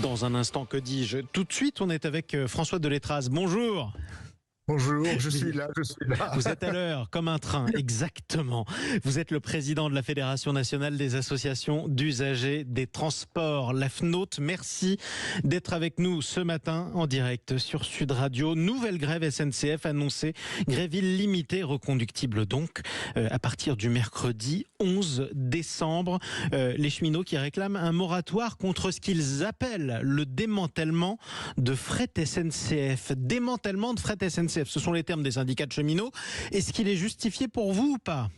Dans un instant, que dis-je? Tout de suite, on est avec François Deletraz. Bonjour. Bonjour, je suis là. Vous êtes à l'heure, comme un train, exactement. Vous êtes le président de la Fédération nationale des associations d'usagers des transports, la FNOT. Merci d'être avec nous ce matin en direct sur Sud Radio. Nouvelle grève SNCF annoncée, grève illimitée, reconductible donc, à partir du mercredi 11 décembre. Les cheminots qui réclament un moratoire contre ce qu'ils appellent le démantèlement de fret SNCF. Démantèlement de fret SNCF. Ce sont les termes des syndicats de cheminots. Est-ce qu'il est justifié pour vous ou pas?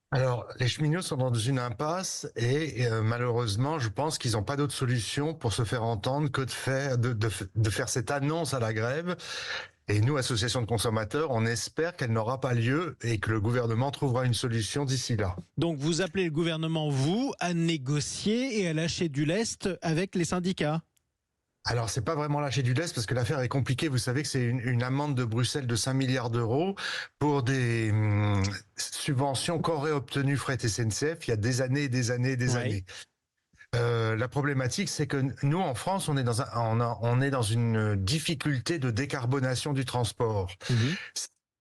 Alors, les cheminots sont dans une impasse et malheureusement, je pense qu'ils n'ont pas d'autre solution pour se faire entendre que de faire cette annonce à la grève. Et nous, association de consommateurs, on espère qu'elle n'aura pas lieu et que le gouvernement trouvera une solution d'ici là. Donc vous appelez le gouvernement, vous, à négocier et à lâcher du lest avec les syndicats? Alors, c'est pas vraiment lâcher du lest parce que l'affaire est compliquée. Vous savez que c'est une amende de Bruxelles de 5 milliards d'euros pour des subventions qu'aurait obtenues Fret SNCF il y a des années et des années et des années. La problématique, c'est que nous, en France, on est dans une difficulté de décarbonation du transport.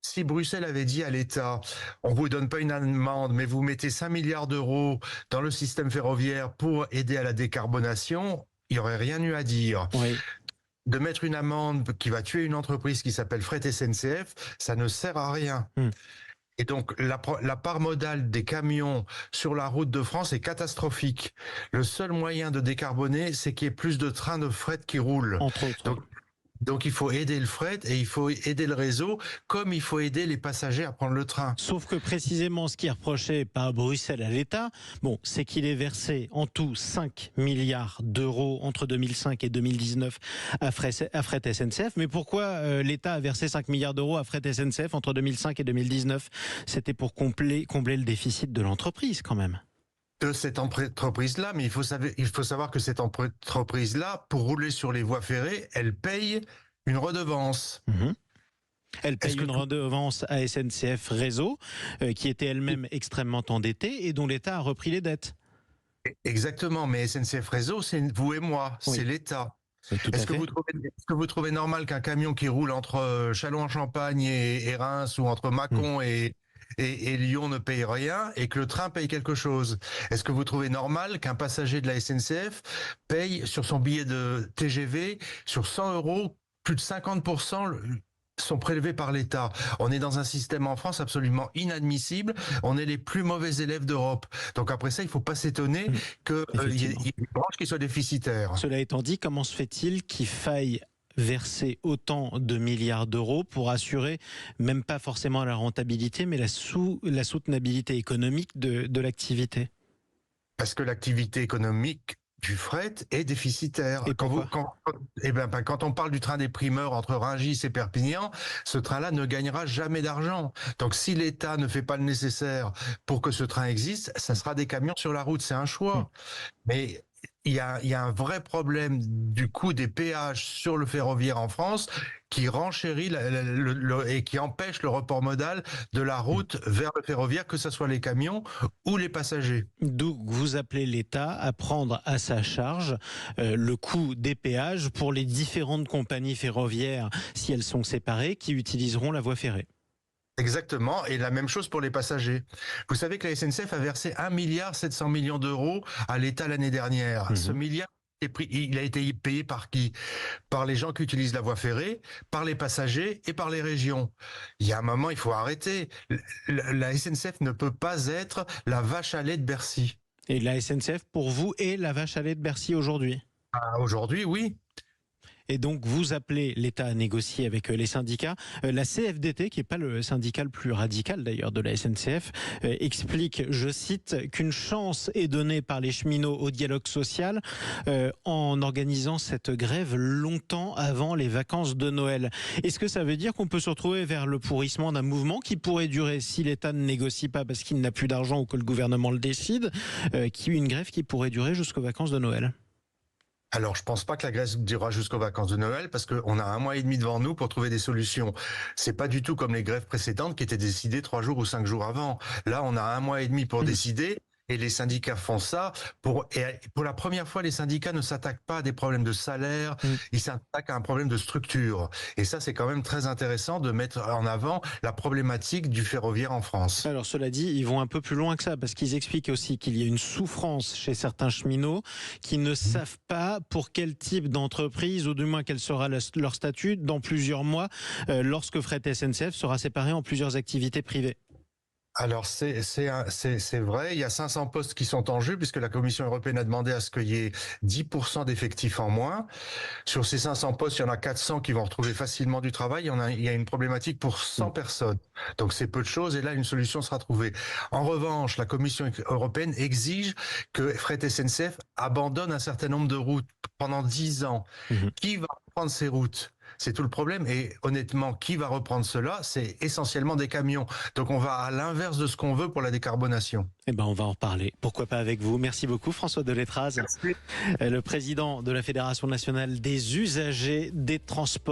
Si Bruxelles avait dit à l'État, on vous donne pas une amende, mais vous mettez 5 milliards d'euros dans le système ferroviaire pour aider à la décarbonation, il n'y aurait rien eu à dire. Oui. De mettre une amende qui va tuer une entreprise qui s'appelle Fret SNCF, ça ne sert à rien. Et donc, la part modale des camions sur la route de France est catastrophique. Le seul moyen de décarboner, c'est qu'il y ait plus de trains de fret qui roulent. Entre autres. Donc il faut aider le fret et il faut aider le réseau, comme il faut aider les passagers à prendre le train. Sauf que précisément ce qui est reproché par Bruxelles à l'État, c'est qu'il ait versé en tout 5 milliards d'euros entre 2005 et 2019 à Fret SNCF. Mais pourquoi l'État a versé 5 milliards d'euros à Fret SNCF entre 2005 et 2019? C'était pour combler le déficit de l'entreprise quand même. De cette entreprise-là, mais il faut savoir que cette entreprise-là, pour rouler sur les voies ferrées, elle paye une redevance. Elle paye une redevance à SNCF Réseau, qui était elle-même extrêmement endettée et dont l'État a repris les dettes. Exactement, mais SNCF Réseau, c'est vous et moi, c'est l'État. Est-ce que vous trouvez normal qu'un camion qui roule entre Châlons-en-Champagne et Reims ou entre Mâcon et Lyon ne paye rien et que le train paye quelque chose? Est-ce que vous trouvez normal qu'un passager de la SNCF paye sur son billet de TGV, sur 100 euros, plus de 50% sont prélevés par l'État? On est dans un système en France absolument inadmissible. On est les plus mauvais élèves d'Europe. Donc après ça, il ne faut pas s'étonner qu'il y ait une branche qui soit déficitaire. Cela étant dit, comment se fait-il qu'il faille verser autant de milliards d'euros pour assurer, même pas forcément la rentabilité, mais la soutenabilité économique de l'activité? Parce que l'activité économique du fret est déficitaire. Et pourquoi? Quand on parle du train des primeurs entre Rungis et Perpignan, ce train-là ne gagnera jamais d'argent. Donc si l'État ne fait pas le nécessaire pour que ce train existe, ça sera des camions sur la route. C'est un choix. Mais il y a un vrai problème du coût des péages sur le ferroviaire en France qui renchérit et qui empêche le report modal de la route vers le ferroviaire, que ce soit les camions ou les passagers. D'où vous appelez l'État à prendre à sa charge le coût des péages pour les différentes compagnies ferroviaires, si elles sont séparées, qui utiliseront la voie ferrée. Exactement, et la même chose pour les passagers. Vous savez que la SNCF a versé 1,7 milliard d'euros à l'État l'année dernière. Ce milliard, il a été payé par qui? Par les gens qui utilisent la voie ferrée, par les passagers et par les régions. Il y a un moment, il faut arrêter. La SNCF ne peut pas être la vache à lait de Bercy. Et la SNCF, pour vous, est la vache à lait de Bercy aujourd'hui? Aujourd'hui, oui. Et donc, vous appelez l'État à négocier avec les syndicats. La CFDT, qui n'est pas le syndicat le plus radical d'ailleurs de la SNCF, explique, je cite, qu'une chance est donnée par les cheminots au dialogue social en organisant cette grève longtemps avant les vacances de Noël. Est-ce que ça veut dire qu'on peut se retrouver vers le pourrissement d'un mouvement qui pourrait durer, si l'État ne négocie pas parce qu'il n'a plus d'argent ou que le gouvernement le décide, une grève qui pourrait durer jusqu'aux vacances de Noël? Alors, je pense pas que la grève durera jusqu'aux vacances de Noël parce qu'on a 1 mois et demi devant nous pour trouver des solutions. C'est pas du tout comme les grèves précédentes qui étaient décidées 3 jours ou 5 jours avant. Là, on a 1 mois et demi pour décider. Et les syndicats font ça et pour la première fois, les syndicats ne s'attaquent pas à des problèmes de salaire, ils s'attaquent à un problème de structure. Et ça, c'est quand même très intéressant de mettre en avant la problématique du ferroviaire en France. Alors cela dit, ils vont un peu plus loin que ça parce qu'ils expliquent aussi qu'il y a une souffrance chez certains cheminots qui ne savent pas pour quel type d'entreprise ou du moins quel sera leur statut dans plusieurs mois lorsque Fret SNCF sera séparé en plusieurs activités privées. Alors c'est vrai, il y a 500 postes qui sont en jeu puisque la Commission européenne a demandé à ce qu'il y ait 10% d'effectifs en moins. Sur ces 500 postes, il y en a 400 qui vont retrouver facilement du travail. Il y a une problématique pour 100 personnes. Donc c'est peu de choses et là une solution sera trouvée. En revanche, la Commission européenne exige que Fret SNCF abandonne un certain nombre de routes pendant 10 ans. Qui va reprendre ces routes? C'est tout le problème. Et honnêtement, qui va reprendre cela? C'est essentiellement des camions. Donc on va à l'inverse de ce qu'on veut pour la décarbonation. Eh ben, on va en reparler. Pourquoi pas avec vous. Merci beaucoup, François Deletraz, le président de la Fédération nationale des usagers des transports.